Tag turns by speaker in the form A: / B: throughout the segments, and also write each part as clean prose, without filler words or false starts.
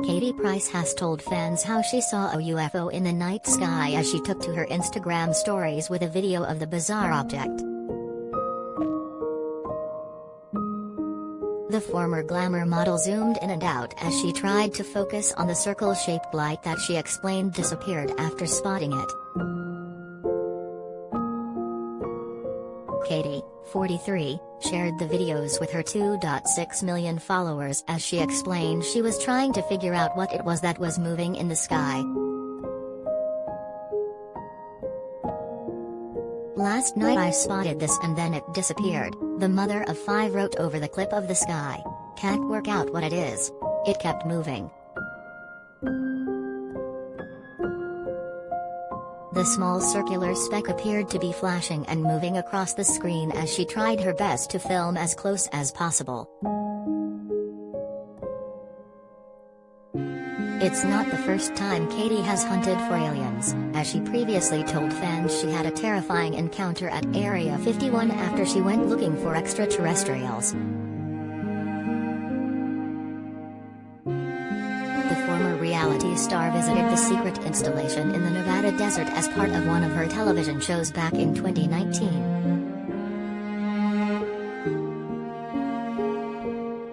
A: Katie Price has told fans how she saw a UFO in the night sky as she took to her Instagram stories with a video of the bizarre object. The former glamour model zoomed in and out as she tried to focus on the circle-shaped light that she explained disappeared after spotting it. Katie, 43, shared the videos with her 2.6 million followers as she explained she was trying to figure out what it was that was moving in the sky. "Last night I spotted this and then it disappeared," the mother of 5 wrote over the clip of the sky. "Can't work out what it is. It kept moving." The small circular speck appeared to be flashing and moving across the screen as she tried her best to film as close as possible. It's not the first time Katie has hunted for aliens, as she previously told fans she had a terrifying encounter at Area 51 after she went looking for extraterrestrials. The former reality star visited the secret installation in the Nevada desert as part of one of her television shows back in 2019.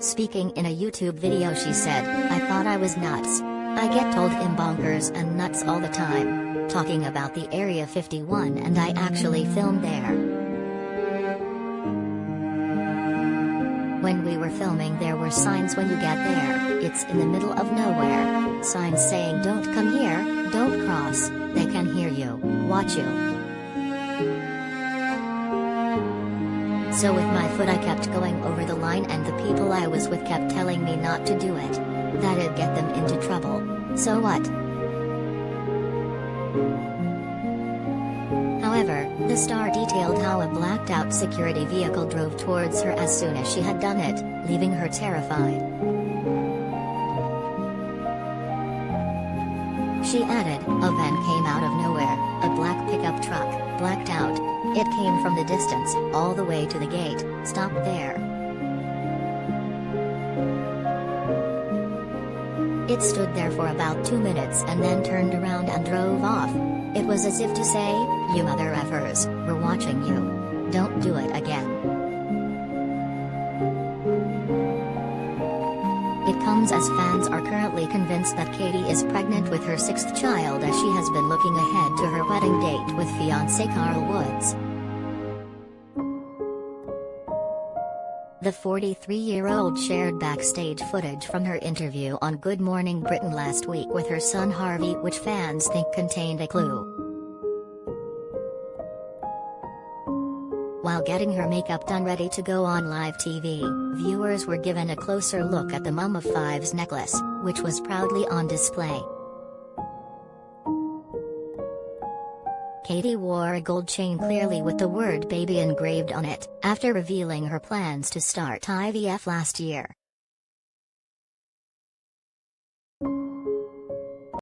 A: Speaking in a YouTube video, she said, "I thought I was nuts. I get told I'm bonkers and nuts all the time," talking about the Area 51, and I actually filmed there. "When we were filming there were signs when you get there, it's in the middle of nowhere, signs saying don't come here, don't cross, they can hear you, watch you. So with my foot I kept going over the line and the people I was with kept telling me not to do it. That'd get them into trouble. So what?" However, the star detailed how a blacked-out security vehicle drove towards her as soon as she had done it, leaving her terrified. She added, "A van came out of nowhere, a black pickup truck, blacked out. It came from the distance, all the way to the gate, stopped there. It stood there for about 2 minutes and then turned around and drove off. It was as if to say, 'You mother effers, we're watching you. Don't do it again.'" It comes as fans are currently convinced that Katie is pregnant with her 6th child as she has been looking ahead to her wedding date with fiancé Carl Woods. The 43-year-old shared backstage footage from her interview on Good Morning Britain last week with her son Harvey, which fans think contained a clue. While getting her makeup done ready to go on live TV, viewers were given a closer look at the Mum of Five's necklace, which was proudly on display. Katie wore a gold chain clearly with the word baby engraved on it, after revealing her plans to start IVF last year.